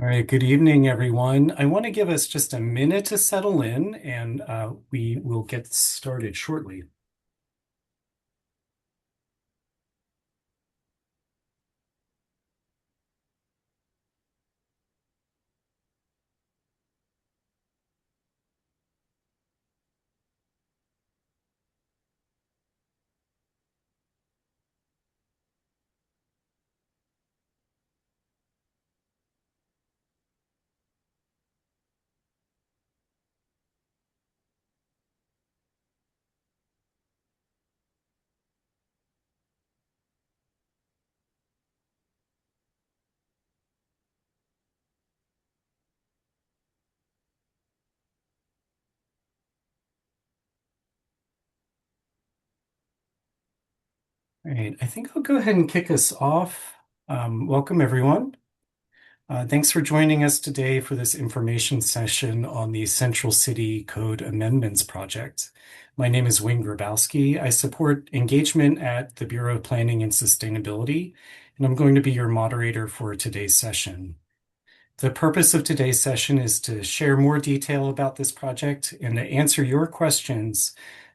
All right, good evening, everyone. I want to give us just a minute to settle in and we will get started shortly. All right, I think I'll go ahead and kick us off. Welcome, everyone. Thanks for joining us today for this information session on the Central City Code Amendments Project. My name is Wayne Grabowski. I support engagement at the Bureau of Planning and Sustainability, and I'm going to be your moderator for today's session. The purpose of today's session is to share more detail about this project and to answer your questions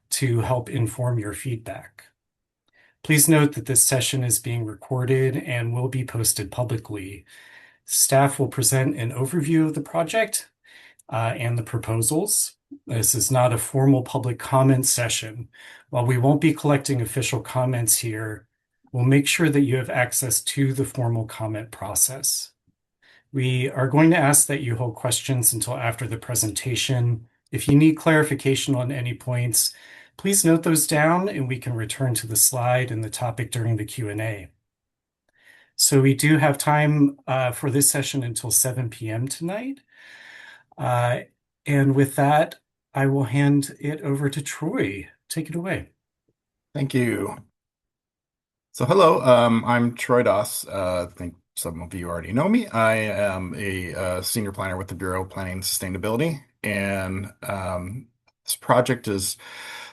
to help inform your feedback. Please note that this session is being recorded and will be posted publicly. Staff will present an overview of the project and the proposals. This is not a formal public comment session. While we won't be collecting official comments here, we'll make sure that you have access to the formal comment process. We are going to ask that you hold questions until after the presentation. If you need clarification on any points, please note those down and we can return to the slide and the topic during the Q&A. So we do have time for this session until 7 p.m. tonight. And with that, I will hand it over to Troy. Take it away. Thank you. So hello, I'm Troy Doss. I think some of you already know me. I am a senior planner with the Bureau of Planning and Sustainability, and this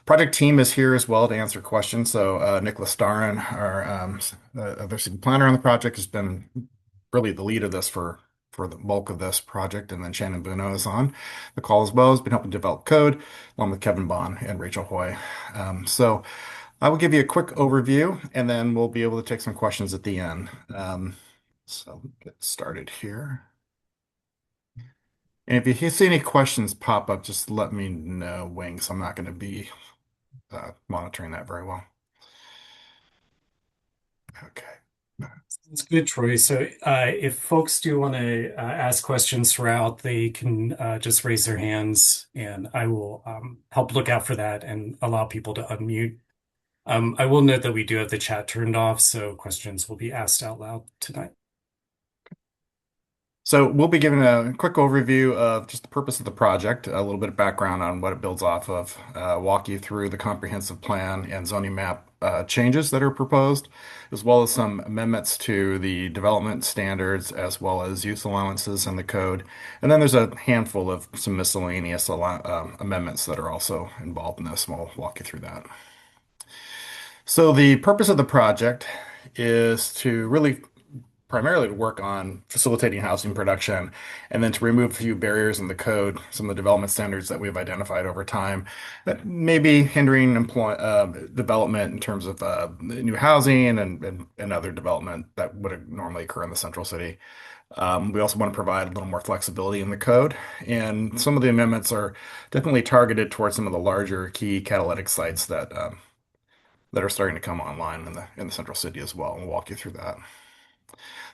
project team is here as well to answer questions. So Nicholas Starin, our the other city planner on the project, has been really the lead of this for the bulk of this project, and then Shannon Buno is on the call as well. Has been helping develop code along with Kevin Bond and Rachel Hoy. So. I will give you a quick overview and then we'll be able to take some questions at the end. So get started here. And if you see any questions pop up, just let me know, Wings. I'm not going to be monitoring that very well. Okay. It's good, Troy. So if folks do want to ask questions throughout, they can just raise their hands and I will help look out for that and allow people to unmute. I will note that we do have the chat turned off, so questions will be asked out loud tonight. So we'll be giving a quick overview of just the purpose of the project, a little bit of background on what it builds off of, walk you through the comprehensive plan and zoning map changes that are proposed, as well as some amendments to the development standards, as well as use allowances in the code. And then there's a handful of some miscellaneous amendments that are also involved in this, and we'll walk you through that. So the purpose of the project is to really primarily to work on facilitating housing production and then to remove a few barriers in the code, some of the development standards that we've identified over time that may be hindering development in terms of new housing and other development that would normally occur in the central city. We also want to provide a little more flexibility in the code, and some of the amendments are definitely targeted towards some of the larger key catalytic sites that are starting to come online in the central city as well. And we'll walk you through that.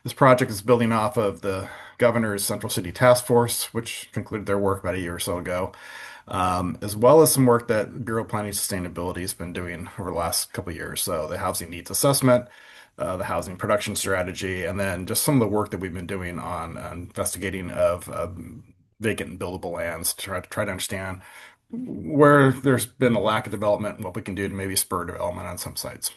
This project is building off of the governor's Central City Task Force, which concluded their work about a year or so ago, as well as some work that Bureau of Planning Sustainability has been doing over the last couple of years. So the housing needs assessment, the housing production strategy, and then just some of the work that we've been doing on investigating of vacant and buildable lands to try to understand where there's been a lack of development and what we can do to maybe spur development on some sites.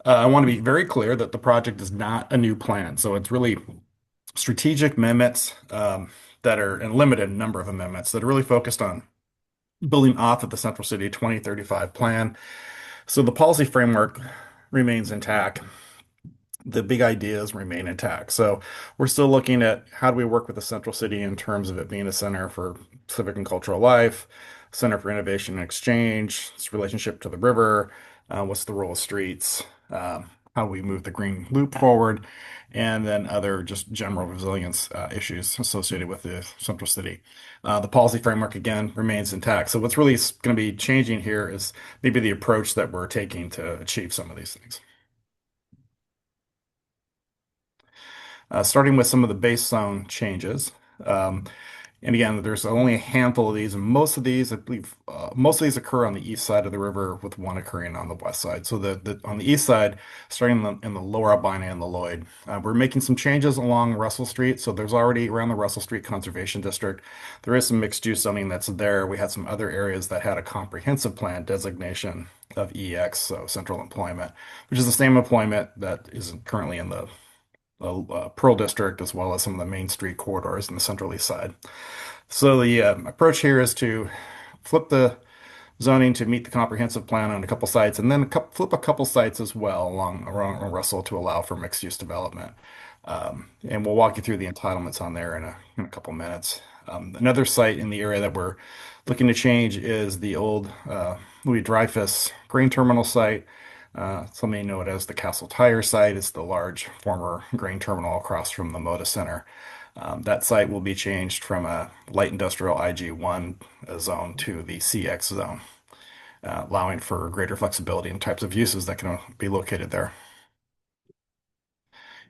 I want to be very clear that the project is not a new plan. So it's really strategic amendments that are and limited number of amendments that are really focused on building off of the Central City 2035 plan. So the policy framework remains intact. the big ideas remain intact. So we're still looking at how do we work with the central city in terms of it being a center for civic and cultural life, center for innovation and exchange, its relationship to the river, what's the role of streets, how we move the green loop forward, and then other just general resilience issues associated with the central city. The policy framework again remains intact. So what's really going to be changing here is maybe the approach that we're taking to achieve some of these things. Starting with some of the base zone changes. Um, and again, there's only a handful of these, and most of these, I believe, most of these occur on the east side of the river, with one occurring on the west side. So on the east side, starting in the Lower Albina and the Lloyd, we're making some changes along Russell Street. So there's already around the Russell Street Conservation District, there is some mixed use zoning that's there. We had some other areas that had a comprehensive plan designation of EX, so central employment, which is the same employment that is currently in the Pearl District, as well as some of the Main Street corridors in the Central East Side. So the approach here is to flip the zoning to meet the comprehensive plan on a couple sites, and then flip a couple sites as well along around Russell to allow for mixed use development. And we'll walk you through the entitlements on there in a couple minutes. Another site in the area that we're looking to change is the old Louis Dreyfus grain terminal site. Some may know it as the Castle Tire site. It's the large former grain terminal across from the Moda Center. That site will be changed from a light industrial IG1 zone to the CX zone, allowing for greater flexibility in types of uses that can be located there.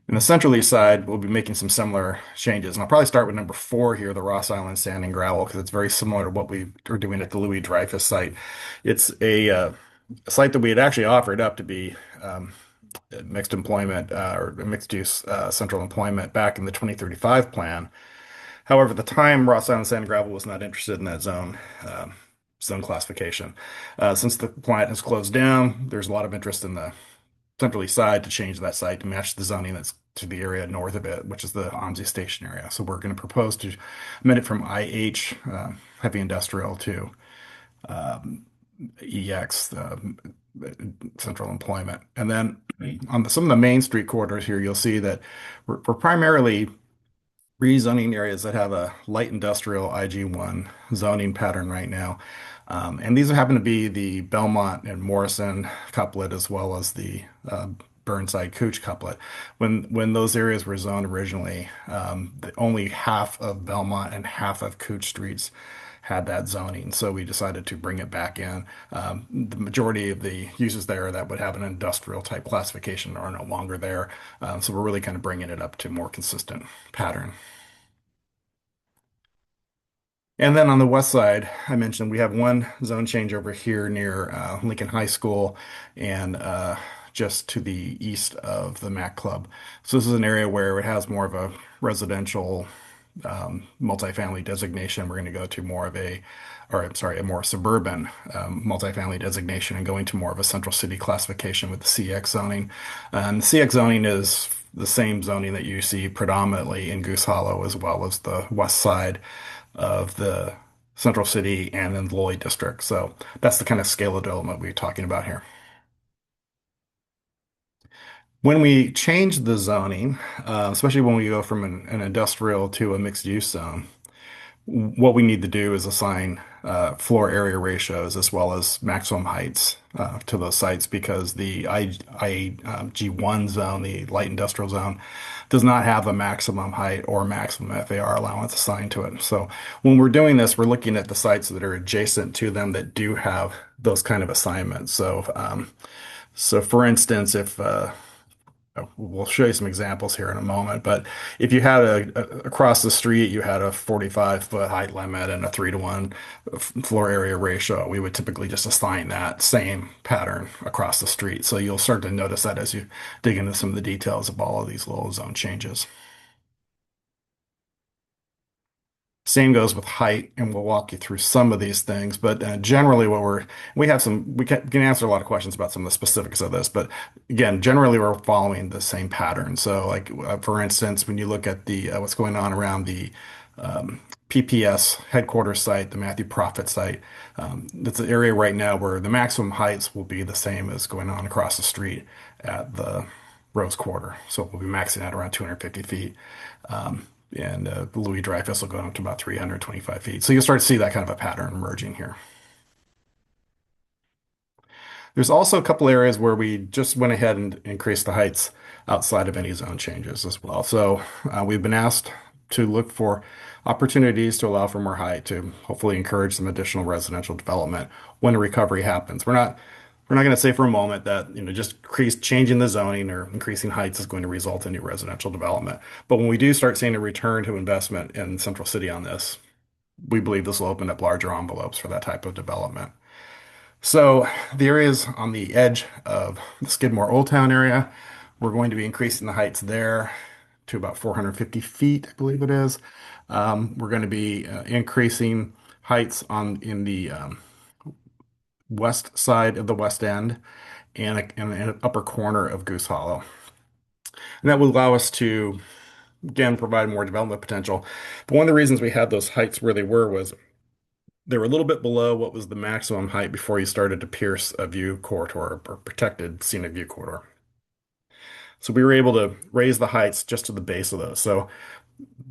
In the Central East side, we'll be making some similar changes. And I'll probably start with number 4 here, the Ross Island Sand and Gravel, because it's very similar to what we are doing at the Louis Dreyfus site. It's a site that we had actually offered up to be mixed employment or mixed use central employment back in the 2035 plan. However, at the time, Ross Island Sand and Gravel was not interested in that zone classification. Since the plant has closed down, there's a lot of interest in the central east side to change that site to match the zoning that's to the area north of it, which is the OMSI station area. So we're going to propose to amend it from IH, heavy industrial, to EX, central employment. And then on some of the main street corridors here, you'll see that we're primarily rezoning areas that have a light industrial IG1 zoning pattern right now. And these happen to be the Belmont and Morrison couplet, as well as the Burnside Couch couplet. When those areas were zoned originally, only half of Belmont and half of Couch streets had that zoning. So we decided to bring it back in. The majority of the uses there that would have an industrial type classification are no longer there. So we're really kind of bringing it up to more consistent pattern. And then on the west side, I mentioned we have one zone change over here near Lincoln High School and just to the east of the Mac Club. So this is an area where it has more of a residential multifamily designation. We're going to go to more of or I'm sorry, a more suburban multifamily designation and going to more of a central city classification with the CX zoning. And the CX zoning is the same zoning that you see predominantly in Goose Hollow, as well as the west side of the central city and in the Lloyd district. So that's the kind of scale of development we're talking about here. When we change the zoning, especially when we go from an industrial to a mixed use zone, what we need to do is assign floor area ratios as well as maximum heights to those sites, because the IG1 zone, the light industrial zone, does not have a maximum height or maximum FAR allowance assigned to it. So when we're doing this, we're looking at the sites that are adjacent to them that do have those kind of assignments. So for instance, if we'll show you some examples here in a moment, but if you had across the street, you had a 45-foot height limit and a 3-to-1 floor area ratio, we would typically just assign that same pattern across the street. So you'll start to notice that as you dig into some of the details of all of these little zone changes. Same goes with height, and we'll walk you through some of these things. But generally, we can answer a lot of questions about some of the specifics of this. But again, generally, we're following the same pattern. So, like for instance, when you look at the what's going on around the PPS headquarters site, the Matthew Profit site, that's an area right now where the maximum heights will be the same as going on across the street at the Rose Quarter. So we'll be maxing out around 250 feet. And Louis Dreyfus will go up to about 325 feet. So you'll start to see that kind of a pattern emerging here. There's also a couple areas where we just went ahead and increased the heights outside of any zone changes as well. So we've been asked to look for opportunities to allow for more height to hopefully encourage some additional residential development when a recovery happens. We're not going to say for a moment that just changing the zoning or increasing heights is going to result in new residential development. But when we do start seeing a return to investment in Central City on this, we believe this will open up larger envelopes for that type of development. So the areas on the edge of the Skidmore Old Town area, we're going to be increasing the heights there to about 450 feet, I believe it is. We're going to be increasing heights in the west side of the West End and an upper corner of Goose Hollow. And that will allow us to, again, provide more development potential. But one of the reasons we had those heights where they were was they were a little bit below what was the maximum height before you started to pierce a view corridor or protected scenic view corridor. So we were able to raise the heights just to the base of those. So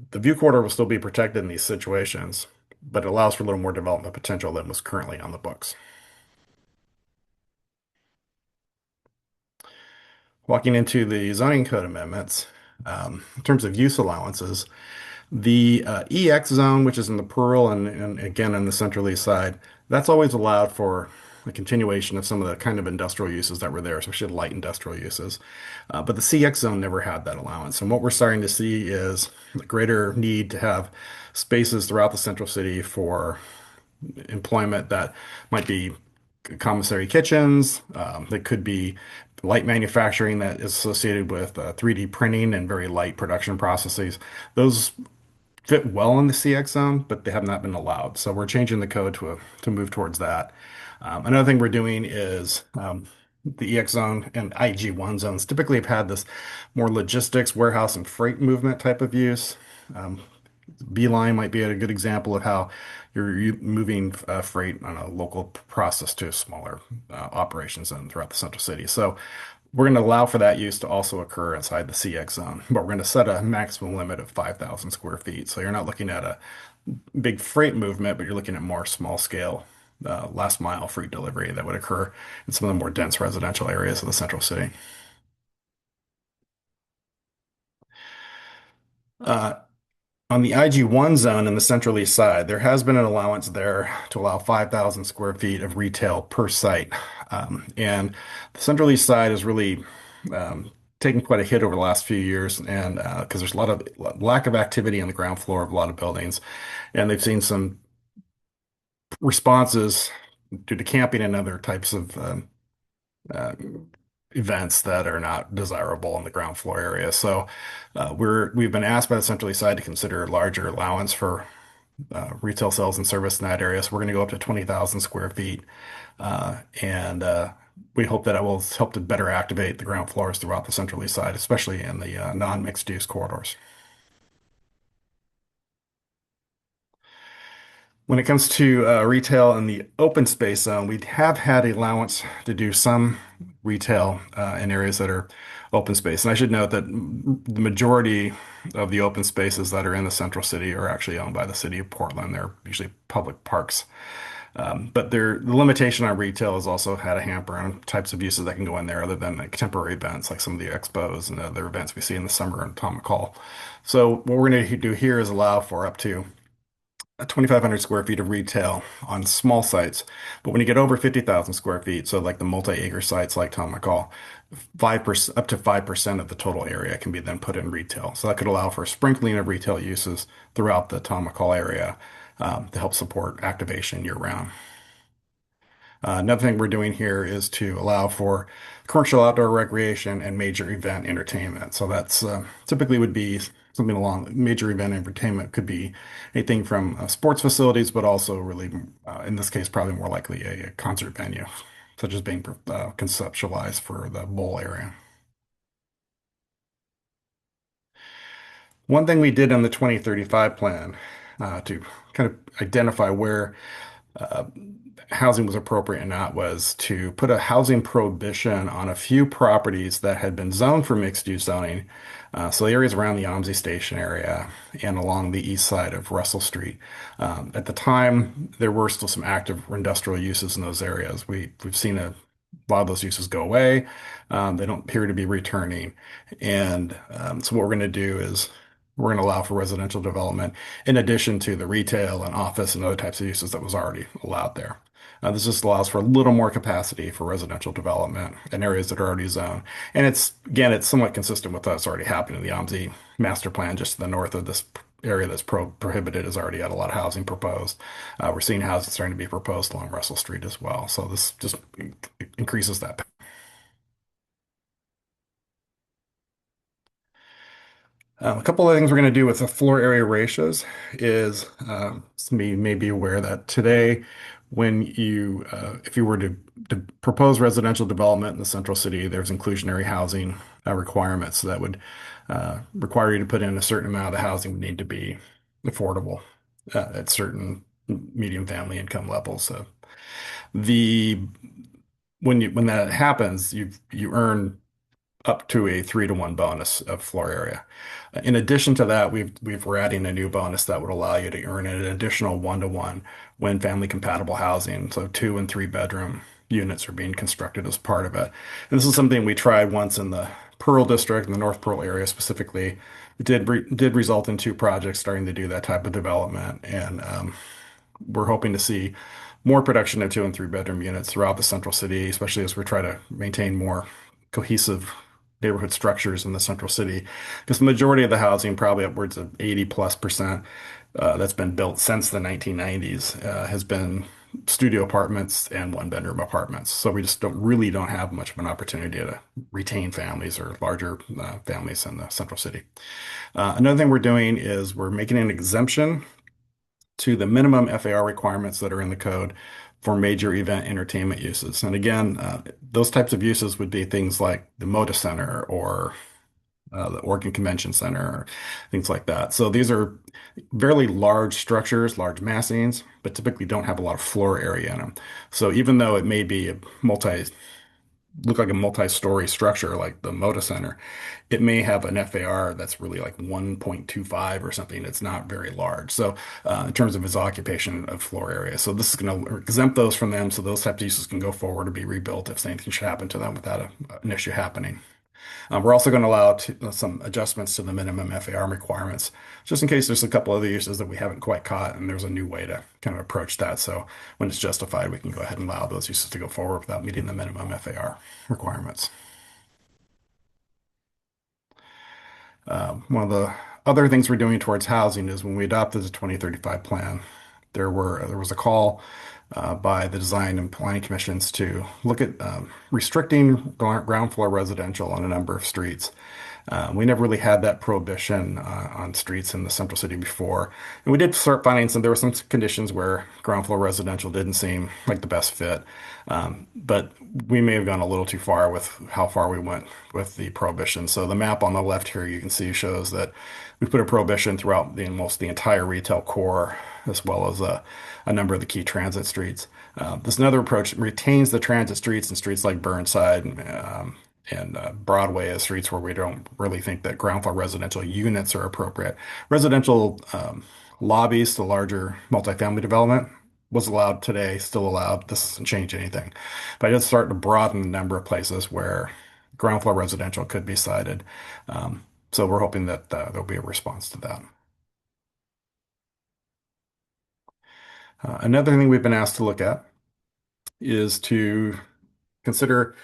the view corridor will still be protected in these situations, but it allows for a little more development potential than was currently on the books. Walking into the zoning code amendments, in terms of use allowances, the EX zone, which is in the Pearl and again in the Central East side, that's always allowed for the continuation of some of the kind of industrial uses that were there, especially light industrial uses. But the CX zone never had that allowance. And what we're starting to see is a greater need to have spaces throughout the central city for employment that might be commissary kitchens. That could be light manufacturing that is associated with 3D printing and very light production processes. Those fit well in the CX zone, but they have not been allowed. So we're changing the code to move towards that. Another thing we're doing is the EX zone and IG1 zones typically have had this more logistics, warehouse, and freight movement type of use. Beeline might be a good example of how you're moving freight on a local process to smaller operations and throughout the central city. So we're going to allow for that use to also occur inside the CX zone, but we're going to set a maximum limit of 5,000 square feet. So you're not looking at a big freight movement, but you're looking at more small scale, last mile freight delivery that would occur in some of the more dense residential areas of the central city. Uh, On the IG1 zone in the Central East Side, there has been an allowance there to allow 5,000 square feet of retail per site. And the Central East Side is really taken quite a hit over the last few years, and because there's a lot of lack of activity on the ground floor of a lot of buildings, and they've seen some responses due to camping and other types of uh, events that are not desirable in the ground floor area. So we've been asked by the Central East Side to consider a larger allowance for retail sales and service in that area. So we're going to go up to 20,000 square feet. And we hope that it will help to better activate the ground floors throughout the Central East Side, especially in the non-mixed use corridors. When it comes to retail in the open space zone, we have had allowance to do some retail in areas that are open space. And I should note that the majority of the open spaces that are in the central city are actually owned by the city of Portland. They're usually public parks. But the limitation on retail has also had a hamper on types of uses that can go in there other than like temporary events like some of the expos and other events we see in the summer in Tom McCall. So what we're going to do here is allow for up to 2,500 square feet of retail on small sites. But when you get over 50,000 square feet, so like the multi-acre sites like Tom McCall, 5% up to 5% of the total area can be then put in retail. So that could allow for a sprinkling of retail uses throughout the Tom McCall area to help support activation year round. Another thing we're doing here is to allow for commercial outdoor recreation and major event entertainment. So that's typically would be something along major event entertainment could be anything from sports facilities, but also really, in this case, probably more likely a concert venue, such as being conceptualized for the bowl area. One thing we did in the 2035 plan to kind of identify where housing was appropriate or not was to put a housing prohibition on a few properties that had been zoned for mixed-use zoning. So the areas around the OMSI station area and along the east side of Russell Street. At the time, there were still some active industrial uses in those areas. We've seen a lot of those uses go away. They don't appear to be returning. And so what we're going to do is we're going to allow for residential development in addition to the retail and office and other types of uses that was already allowed there. This just allows for a little more capacity for residential development in areas that are already zoned. And it's somewhat consistent with what's already happening in the OMSI master plan just to the north of this area that's prohibited has already had a lot of housing proposed. We're seeing houses starting to be proposed along Russell Street as well. So this just increases that. A couple of things we're going to do with the floor area ratios is some of you may be aware that today, if you were to propose residential development in the central city, there's inclusionary housing requirements that would require you to put in a certain amount of the housing would need to be affordable at certain medium family income levels. So the when that happens, you earn up to a 3-to-1 bonus of floor area. In addition to that, we're adding a new bonus that would allow you to earn an additional 1-to-1 when family compatible housing, so 2 and 3 bedroom units are being constructed as part of it. And this is something we tried once in the Pearl district, in the North Pearl area specifically. It did result in 2 projects starting to do that type of development, and we're hoping to see more production of 2 and 3 bedroom units throughout the central city, especially as we try to maintain more cohesive neighborhood structures in the central city. Because the majority of the housing, probably upwards of 80+%, that's been built since the 1990s, has been studio apartments and 1-bedroom apartments. So we just don't have much of an opportunity to retain families or larger families in the central city. Another thing we're doing is we're making an exemption to the minimum FAR requirements that are in the code for major event entertainment uses. And again, those types of uses would be things like the Moda Center or the Oregon Convention Center, or things like that. So these are fairly large structures, large massings, but typically don't have a lot of floor area in them. So even though it may be look like a multi-story structure like the Moda Center, it may have an FAR that's really like 1.25 or something. It's not very large. So in terms of its occupation of floor area. So this is going to exempt those from them. So those types of uses can go forward to be rebuilt if anything should happen to them without an issue happening. We're also going to allow some adjustments to the minimum FAR requirements, just in case there's a couple other uses that we haven't quite caught, and there's a new way to kind of approach that. So when it's justified, we can go ahead and allow those uses to go forward without meeting the minimum FAR requirements. One of the other things we're doing towards housing is when we adopted the 2035 plan, there was a call by the design and planning commissions to look at restricting ground floor residential on a number of streets. We never really had that prohibition on streets in the central city before. And we did start finding there were some conditions where ground floor residential didn't seem like the best fit. But we may have gone a little too far with how far we went with the prohibition. So the map on the left here you can see shows that we put a prohibition throughout almost the entire retail core, as well as a number of the key transit streets. This another approach retains the transit streets and streets like Burnside and Broadway as streets where we don't really think that ground floor residential units are appropriate. Residential lobbies to larger multifamily development was allowed today, still allowed. This doesn't change anything. But it's starting to broaden the number of places where ground floor residential could be sited. So we're hoping that there'll be a response to that. Another thing we've been asked to look at is to consider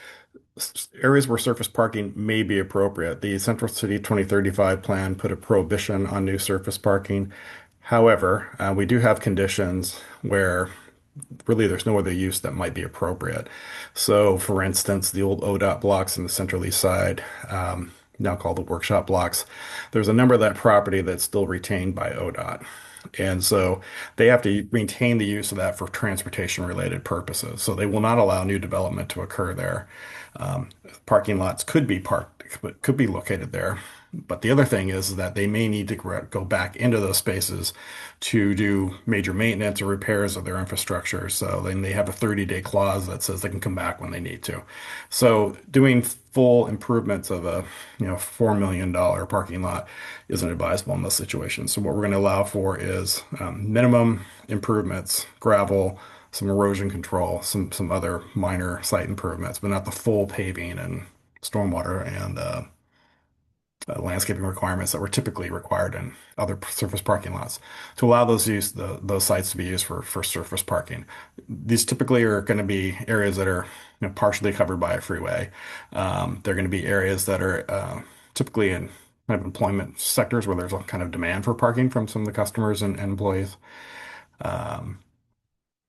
areas where surface parking may be appropriate. The Central City 2035 plan put a prohibition on new surface parking. However, we do have conditions where really there's no other use that might be appropriate. So, for instance, the old ODOT blocks in the Central East Side, now called the workshop blocks, there's a number of that property that's still retained by ODOT. And so they have to maintain the use of that for transportation related purposes. So they will not allow new development to occur there. Parking lots could be located there. But the other thing is that they may need to go back into those spaces to do major maintenance or repairs of their infrastructure. So then they have a 30-day clause that says they can come back when they need to. So doing full improvements of a $4 million parking lot isn't advisable in those situations. So what we're going to allow for is minimum improvements, gravel, some erosion control, some other minor site improvements, but not the full paving and stormwater and landscaping requirements that were typically required in other surface parking lots to allow those sites to be used for surface parking. These typically are going to be areas that are partially covered by a freeway. They're going to be areas that are typically in kind of employment sectors where there's a kind of demand for parking from some of the customers and employees. Um,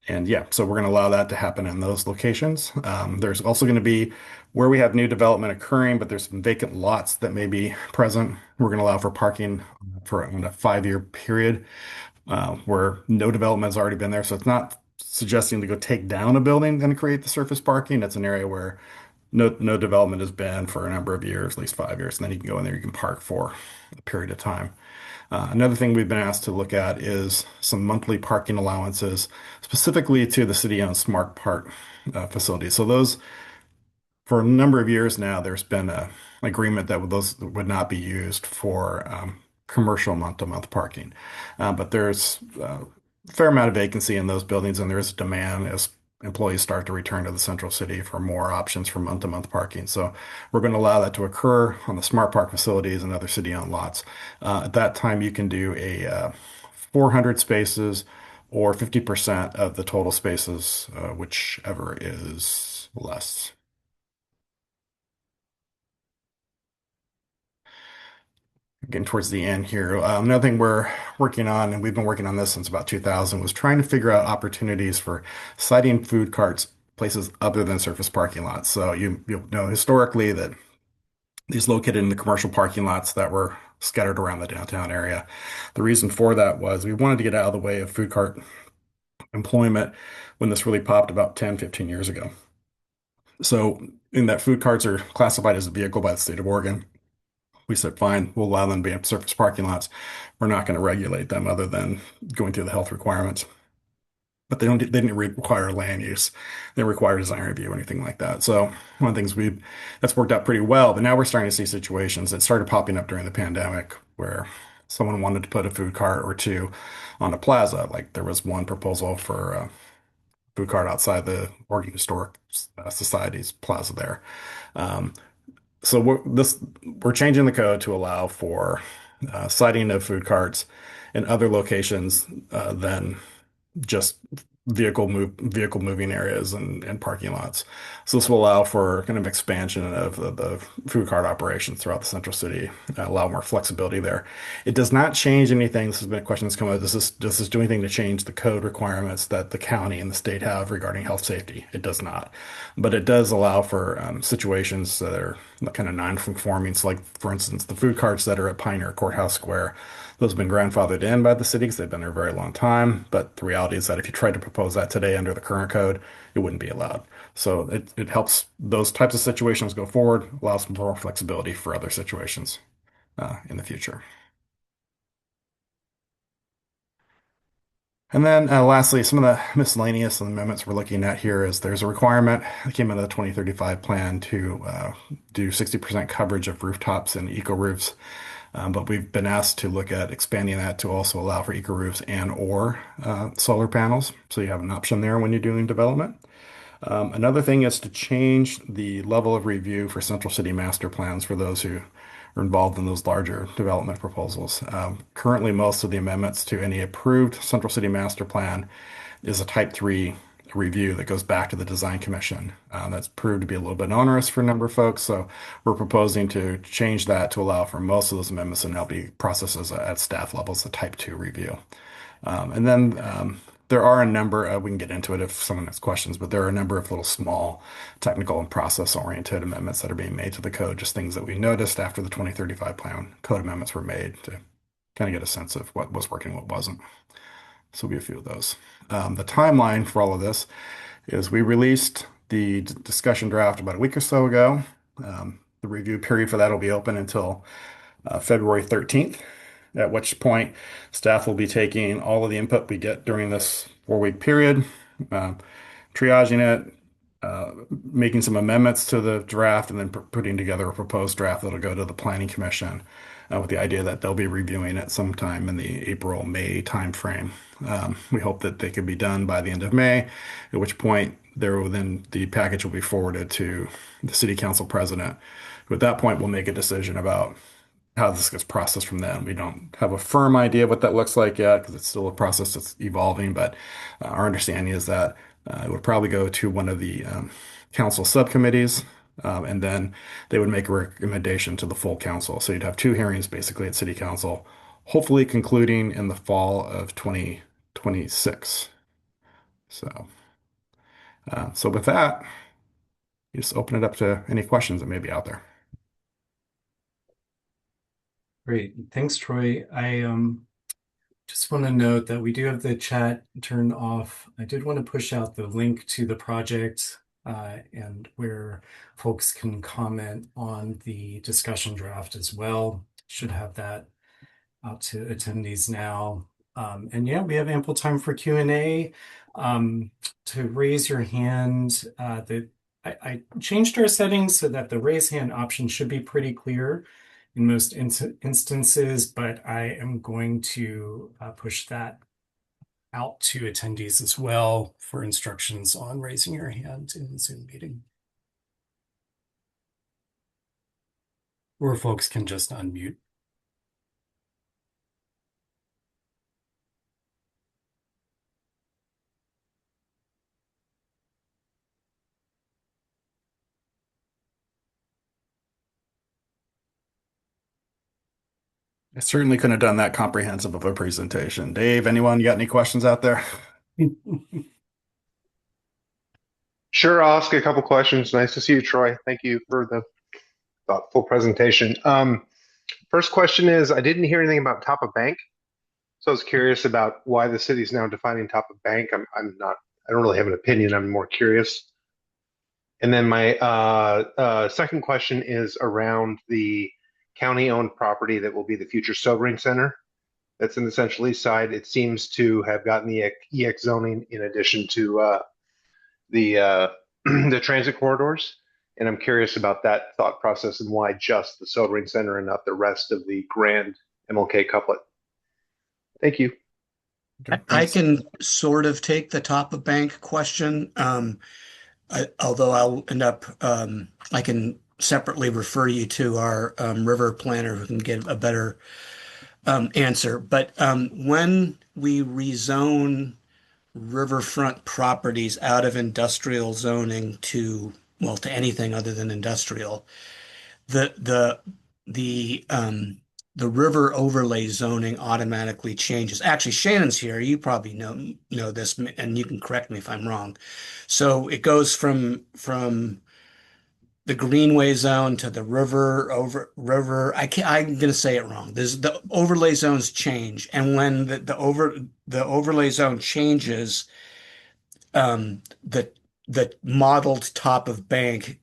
and yeah, so we're going to allow that to happen in those locations. There's also going to be where we have new development occurring, but there's some vacant lots that may be present. We're going to allow for parking for a 5-year period where no development has already been there. So it's not suggesting to go take down a building and create the surface parking. It's an area where no development has been for a number of years, at least 5 years, and then you can go in there, you can park for a period of time. Another thing we've been asked to look at is some monthly parking allowances, specifically to the city-owned Smart Park facilities. So those, for a number of years now, there's been an agreement that those would not be used for commercial month-to-month parking. But there's a fair amount of vacancy in those buildings, and there is demand as employees start to return to the central city for more options for month-to-month parking. So we're going to allow that to occur on the Smart Park facilities and other city-owned lots. At that time, you can do a 400 spaces or 50% of the total spaces, whichever is less. Getting towards the end here. Another thing we're working on, and we've been working on this since about 2000, was trying to figure out opportunities for siting food carts places other than surface parking lots. So you'll know historically that these located in the commercial parking lots that were scattered around the downtown area. The reason for that was we wanted to get out of the way of food cart employment when this really popped about 10, 15 years ago. So in that food carts are classified as a vehicle by the state of Oregon. We said, fine, we'll allow them to be in surface parking lots. We're not going to regulate them other than going through the health requirements. But they didn't require land use. They didn't require design review or anything like that. So one of the things that's worked out pretty well. But now we're starting to see situations that started popping up during the pandemic where someone wanted to put a food cart or two on a plaza. Like there was one proposal for a food cart outside the Oregon Historic Society's plaza there. Um, so we're changing the code to allow for citing of food carts in other locations than just vehicle moving areas and parking lots. So this will allow for kind of expansion of the food cart operations throughout the central city, allow more flexibility there. It does not change anything. This has been a question that's come up. Does this do anything to change the code requirements that the county and the state have regarding health safety? It does not. But it does allow for situations that are kind of non-conforming. So like, for instance, the food carts that are at Pioneer Courthouse Square, those have been grandfathered in by the city because they've been there a very long time. But the reality is that if you tried to propose that today under the current code, it wouldn't be allowed. So it helps those types of situations go forward, allows more flexibility for other situations in the future. And then lastly, some of the miscellaneous amendments we're looking at here is there's a requirement that came into the 2035 plan to do 60% coverage of rooftops and eco roofs. But we've been asked to look at expanding that to also allow for eco roofs and or solar panels. So you have an option there when you're doing development. Another thing is to change the level of review for central city master plans for those who are involved in those larger development proposals. Currently, most of the amendments to any approved central city master plan is a type 3 review that goes back to the design commission. That's proved to be a little bit onerous for a number of folks. So we're proposing to change that to allow for most of those amendments to now be processed at staff levels, a type 2 review. And then there are a number, we can get into it if someone has questions, but there are a number of little small technical and process oriented amendments that are being made to the code, just things that we noticed after the 2035 plan code amendments were made to kind of get a sense of what was working, what wasn't. So there'll be a few of those. The timeline for all of this is we released the discussion draft about a week or so ago. The review period for that will be open until February 13th, at which point staff will be taking all of the input we get during this 4-week period, uh, triaging it, making some amendments to the draft, and then putting together a proposed draft that'll go to the Planning Commission with the idea that they'll be reviewing it sometime in the April-May timeframe. We hope that they could be done by the end of May, at which point the package will be forwarded to the city council president, who at that point will make a decision about how this gets processed from then. We don't have a firm idea of what that looks like yet because it's still a process that's evolving, but our understanding is that it would probably go to one of the council subcommittees, and then they would make a recommendation to the full council. So you'd have two hearings basically at city council, hopefully concluding in the fall of 2026. So with that, you just open it up to any questions that may be out there. Great. Thanks, Troy. I just want to note that we do have the chat turned off. I did want to push out the link to the project and where folks can comment on the discussion draft as well. Should have that out to attendees now. And yeah, we have ample time for Q&A. To raise your hand, I changed our settings so that the raise hand option should be pretty clear in most instances, but I am going to push that out to attendees as well for instructions on raising your hand in the Zoom meeting. Or folks can just unmute. I certainly couldn't have done that comprehensive of a presentation. Dave, anyone, you got any questions out there? Sure, I'll ask a couple questions. Nice to see you, Troy. Thank you for the thoughtful presentation. First question is, I didn't hear anything about top of bank, so I was curious about why the city's now defining top of bank. I'm not, I don't really have an opinion. I'm more curious. And then my second question is around the county-owned property that will be the future sobering center. That's in the Central East Side. It seems to have gotten the EX zoning in addition to the the transit corridors. And I'm curious about that thought process and why just the sobering center and not the rest of the grand MLK couplet. Thank you. I can sort of take the top of bank question, although I'll end up, I can separately refer you to our river planner who can give a better answer. But when we rezone riverfront properties out of industrial zoning to, well, to anything other than industrial, the the the river overlay zoning automatically changes. Actually, Shannon's here. You probably know this, and you can correct me if I'm wrong. So it goes from the greenway zone to the river. I'm going to say it wrong. There's the overlay zones change, and when the overlay zone changes, the modeled top of bank,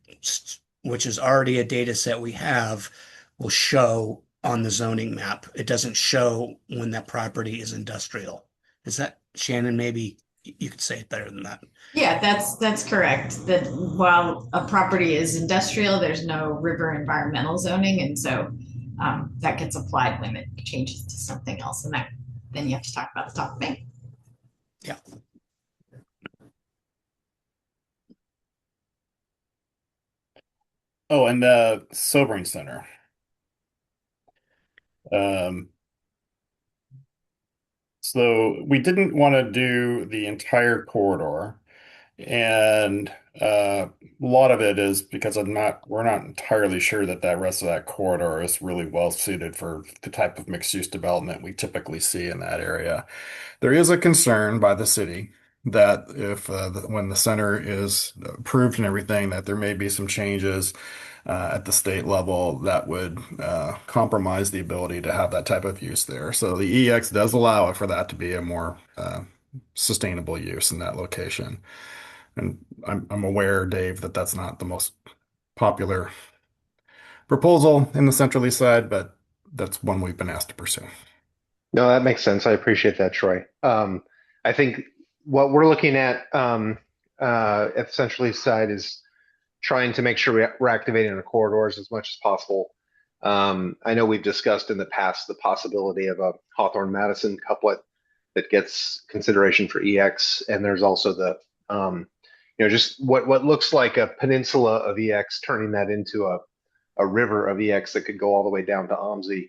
which is already a data set we have, will show on the zoning map. It doesn't show when that property is industrial. Is that, Shannon? Maybe you could say it better than that. Yeah, that's correct. That while a property is industrial, there's no river environmental zoning, and so that gets applied when it changes to something else, and that then you have to talk about the top bank. Yeah. Oh, and the sobering center. So we didn't want to do the entire corridor, and a lot of it is because we're not entirely sure that that rest of that corridor is really well suited for the type of mixed-use development we typically see in that area. There is a concern by the city that if when the center is approved and everything, that there may be some changes at the state level that would compromise the ability to have that type of use there. So the EX does allow it for that to be a more sustainable use in that location. And I'm aware, Dave, that that's not the most popular proposal in the Central East Side, but that's one we've been asked to pursue. No, that makes sense. I appreciate that, Troy. I think what we're looking at the Central East side is trying to make sure we're activating the corridors as much as possible. I know we've discussed in the past the possibility of a Hawthorne-Madison couplet that gets consideration for EX, and there's also the just what looks like a peninsula of EX, turning that into a river of EX that could go all the way down to OMSI.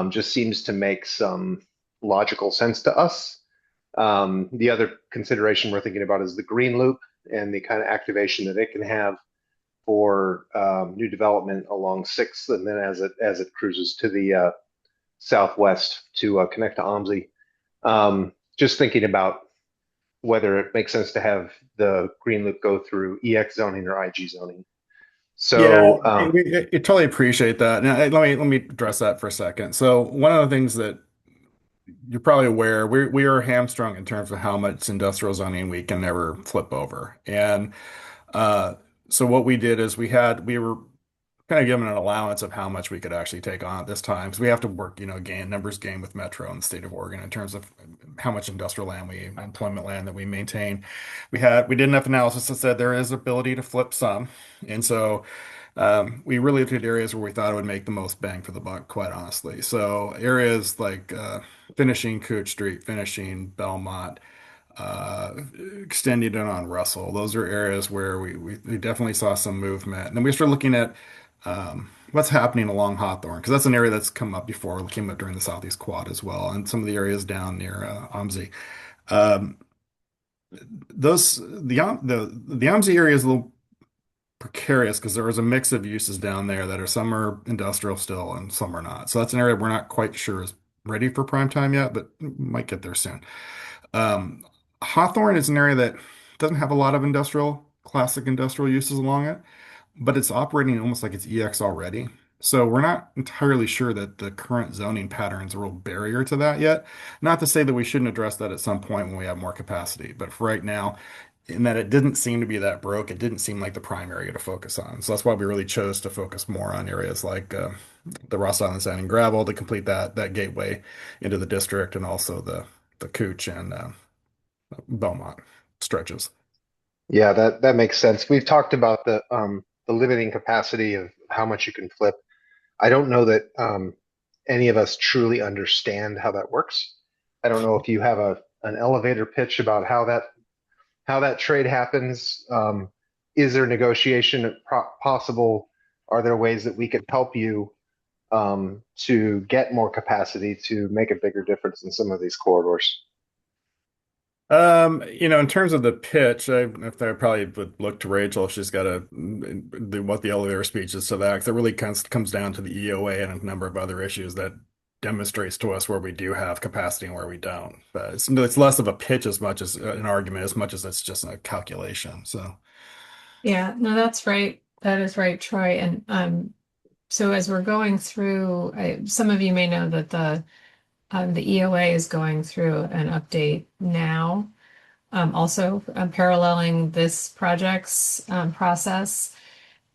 Just seems to make some logical sense to us. The other consideration we're thinking about is the green loop and the kind of activation that it can have for new development along 6th, and then as it cruises to the southwest to connect to OMSI. Just thinking about whether it makes sense to have the green loop go through EX zoning or IG zoning. Yeah, So I totally appreciate that. Now, let me address that for a second. So one of the things that you're probably aware, we are hamstrung in terms of how much industrial zoning we can never flip over. And so what we did is we were kind of given an allowance of how much we could actually take on at this time because we have to work, numbers game with Metro and the state of Oregon in terms of how much industrial land employment land that we maintain. We did enough analysis that said there is ability to flip some, and so we really looked at areas where we thought it would make the most bang for the buck, quite honestly. So areas like finishing Cooch Street, finishing Belmont, uh, extending it on Russell. Those are areas where we definitely saw some movement. And then we started looking at what's happening along Hawthorne, because that's an area that's come up before. It came up during the Southeast Quad as well, and some of the areas down near OMSI. Um, the OMSI area is a little precarious because there is a mix of uses down there that are some are industrial still and some are not. So that's an area we're not quite sure is ready for prime time yet, but might get there soon. Um, Hawthorne is an area that doesn't have a lot of classic industrial uses along it, but it's operating almost like it's EX already. So we're not entirely sure that the current zoning pattern is a real barrier to that yet. Not to say that we shouldn't address that at some point when we have more capacity, but for right now, in that it didn't seem to be that broke, it didn't seem like the prime area to focus on. So that's why we really chose to focus more on areas like the Ross Island Sand and Gravel to complete that gateway into the district, and also the Cooch and Belmont stretches. yeah, that makes sense. We've talked about the limiting capacity of how much you can flip. I don't know that any of us truly understand how that works. I don't know if you have an elevator pitch about how that trade happens. Is there negotiation possible? Are there ways that we could help you to get more capacity to make a bigger difference in some of these corridors? In terms of the pitch, if I probably would look to Rachel if she's got to do what the elevator speech is to that, 'cause it really comes down to the EOA and a number of other issues that demonstrates to us where we do have capacity and where we don't. But it's less of a pitch as much as an argument, as much as it's just a calculation. So, Yeah, no, that's right. That is right, Troy. And so as we're going through, some of you may know that the EOA is going through an update now. Also paralleling this project's process.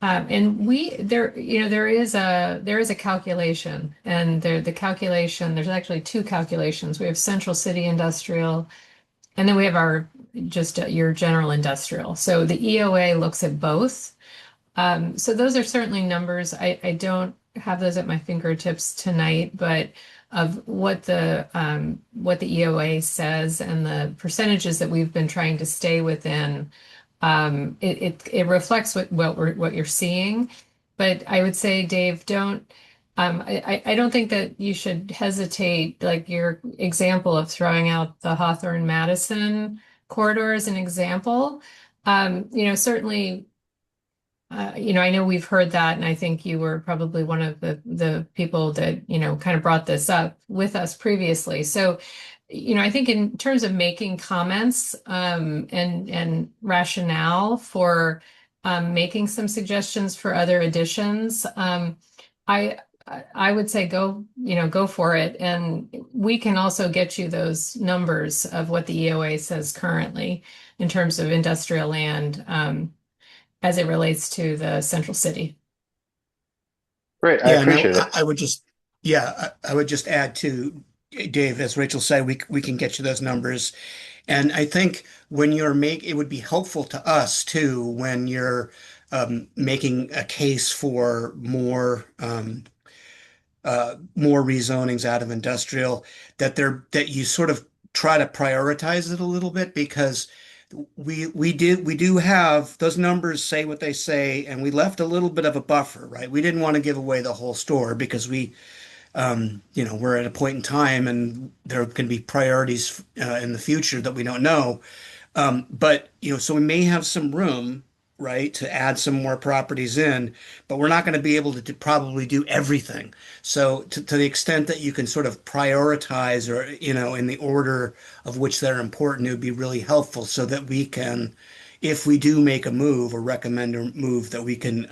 And there is a calculation, and the calculation, there's actually two calculations. We have Central City Industrial, and then we have your general industrial. So the EOA looks at both. So those are certainly numbers. I don't have those at my fingertips tonight, but of what the EOA says and the percentages that we've been trying to stay within, it reflects what you're seeing. But I would say, Dave, don't. I don't think that you should hesitate, like your example of throwing out the Hawthorne Madison corridor as an example. Certainly. I know we've heard that, and I think you were probably one of the people that, kind of brought this up with us previously. So, I think in terms of making comments and rationale for making some suggestions for other additions, I I would say go for it, and we can also get you those numbers of what the EOA says currently in terms of industrial land. As it relates to the central city. Great, I Yeah, appreciate it. I would just Yeah, I would just add to Dave, as Rachel said, we can get you those numbers. And I think when it would be helpful to us too when you're making a case for more rezonings out of industrial, that you sort of try to prioritize it a little bit, because we do have those numbers say what they say, and we left a little bit of a buffer, right? We didn't want to give away the whole store because we're at a point in time and there can be priorities in the future that we don't know. But so we may have some room, right, to add some more properties in, but we're not going to be able to probably do everything. So to the extent that you can sort of prioritize, or, in the order of which they're important, it would be really helpful so that we can, if we do make a move or recommend a move, that we can,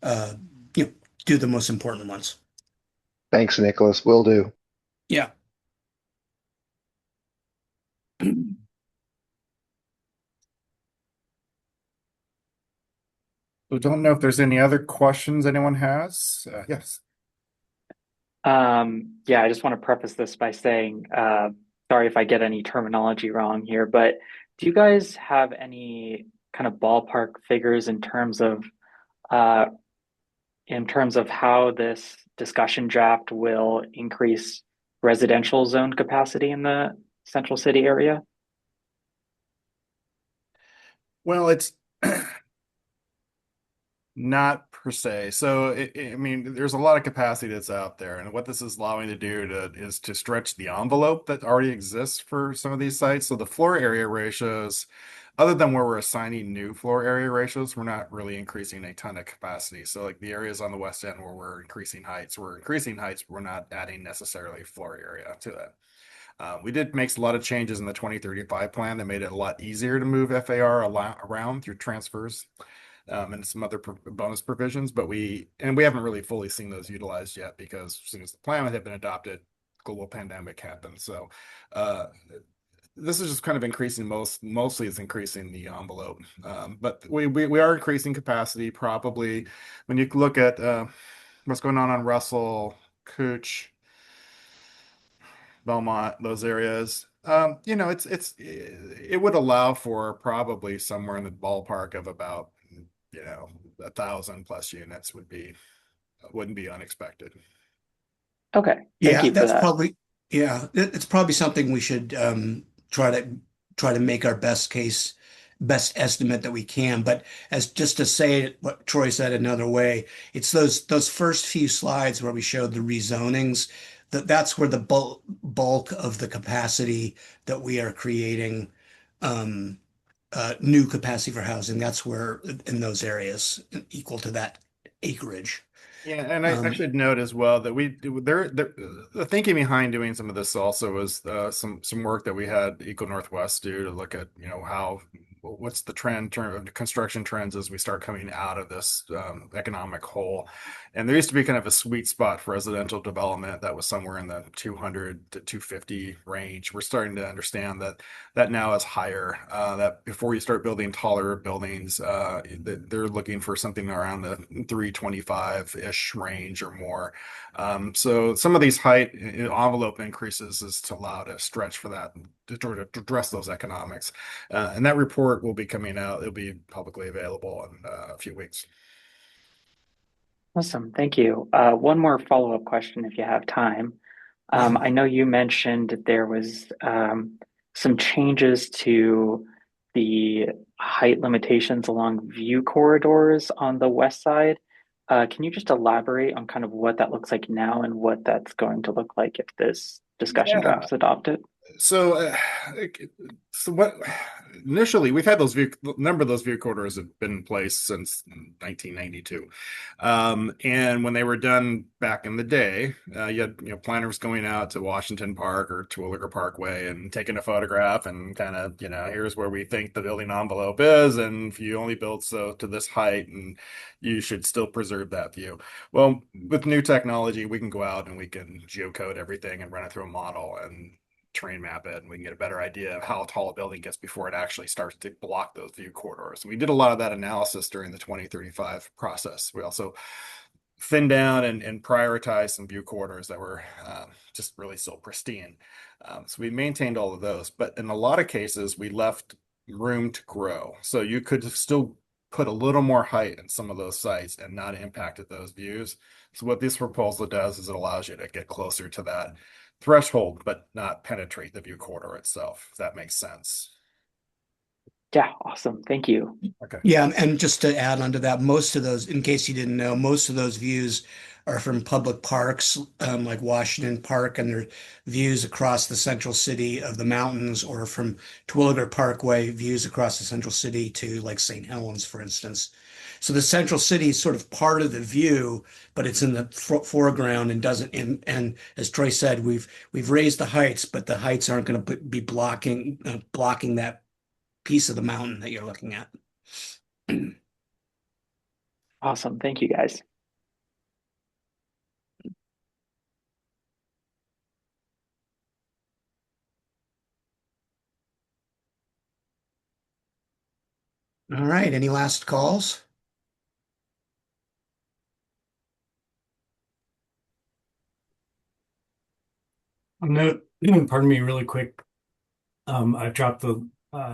uh, you know, do the most important ones. Thanks, Nicholas. Will do. Yeah. We don't know if there's any other questions anyone has. Yes. Yeah, I just want to preface this by saying, sorry if I get any terminology wrong here, but do you guys have any kind of ballpark figures uh, in terms of how this discussion draft will increase residential zone capacity in the central city area? Well, it's not per se. So, I mean, there's a lot of capacity that's out there, and what this is allowing to do is to stretch the envelope that already exists for some of these sites. So the floor area ratios, other than where we're assigning new floor area ratios, we're not really increasing a ton of capacity. So like the areas on the west end where we're increasing heights, we're not adding necessarily floor area to that. We did make a lot of changes in the 2035 plan that made it a lot easier to move FAR around through transfers, and some other bonus provisions, but we haven't really fully seen those utilized yet, because as soon as the plan had been adopted, global pandemic happened. So uh, this is just kind of increasing mostly it's increasing the envelope. But we are increasing capacity probably when you look at what's going on Russell, Cooch, Belmont, those areas. It would allow for probably somewhere in the ballpark of about 1,000+ units wouldn't be unexpected. Okay, thank Yeah, you for that's that. probably yeah, it's probably something we should try to make our best estimate that we can. But as just to say it, what Troy said another way, it's those first few slides where we showed the rezonings, that's where the bulk of the capacity that we are creating, um, new capacity for housing. That's where in those areas equal to that acreage. Yeah, and I Um, should note as well that the thinking behind doing some of this also was some work that we had Eco Northwest do to look at how what's the term of construction trends as we start coming out of this economic hole. And there used to be kind of a sweet spot for residential development that was somewhere in the 200 to 250 range. We're starting to understand that now is higher. That before you start building taller buildings, they're looking for something around the 325-ish range or more. So some of these height envelope increases is to allow to stretch for that, to address those economics. And that report will be coming out. It'll be publicly available in a few weeks. Awesome, thank you. One more follow-up question if you have time. yeah. I know you mentioned that there was some changes to the height limitations along view corridors on the west side. Can you just elaborate on kind of what that looks like now and what that's going to look like if this discussion Yeah. draft is adopted? So, so what? Initially, we've had a number of those view corridors have been in place since 1992, and when they were done back in the day, you had planners going out to Washington Park or Terwilliger Parkway and taking a photograph and kind of here's where we think the building envelope is, and if you only build so to this height, and you should still preserve that view. Well, with new technology, we can go out and we can geocode everything and run it through a model and terrain map it, and we can get a better idea of how tall a building gets before it actually starts to block those view corridors. And we did a lot of that analysis during the 2035 process. We also thin down and prioritize some view corridors that were just really so pristine. So we maintained all of those, but in a lot of cases, we left room to grow. So you could still put a little more height in some of those sites and not impacted those views. So what this proposal does is it allows you to get closer to that threshold, but not penetrate the view corridor itself, if that makes sense. Yeah, awesome. Thank you. Okay. Yeah, and just to add onto that, most of those, in case you didn't know, most of those views are from public parks, like Washington Park, and their views across the central city of the mountains, or from Terwilliger Parkway, views across the central city to like St. Helens, for instance. So the central city is sort of part of the view, but it's in the foreground and doesn't. And as Troy said, we've raised the heights, but the heights aren't going to be blocking that piece of the mountain that you're looking at. Awesome. Thank you, guys. All right. Any last calls? Note, pardon me, really quick. I've dropped the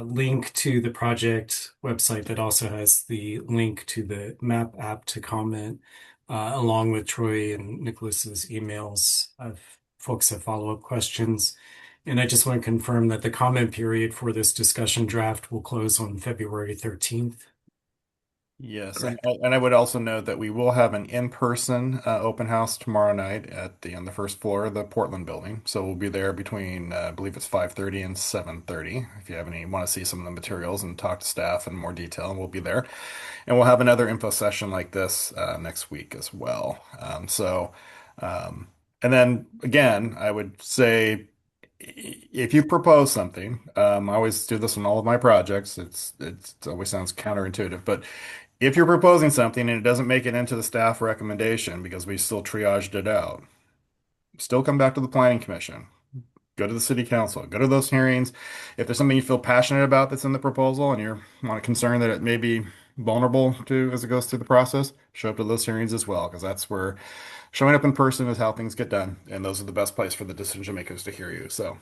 link to the project website that also has the link to the map app to comment, along with Troy and Nicholas's emails if folks have follow-up questions. And I just want to confirm that the comment period for this discussion draft will close on February 13th. Yes, Correct. and I would also note that we will have an in-person open house tomorrow night on the first floor of the Portland building. So we'll be there between I believe it's 5:30 and 7:30. If you want to see some of the materials and talk to staff in more detail, we'll be there. And we'll have another info session like this next week as well. And then again, I would say if you propose something, I always do this on all of my projects. It always sounds counterintuitive, but if you're proposing something and it doesn't make it into the staff recommendation because we still triaged it out, still come back to the planning commission, go to the city council, go to those hearings. If there's something you feel passionate about that's in the proposal and you're concerned that it may be vulnerable to as it goes through the process, show up to those hearings as well, because that's where showing up in person is how things get done, and those are the best place for the decision makers to hear you. So,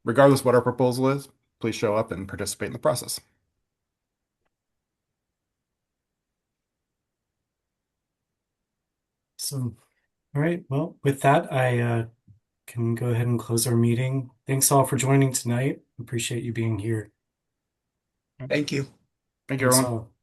regardless what our proposal is, please show up and participate in the process. So, all right. Well, with that, I can go ahead and close our meeting. Thanks all for joining tonight. Appreciate you being here. Thank you. Thank you, Thanks everyone. all.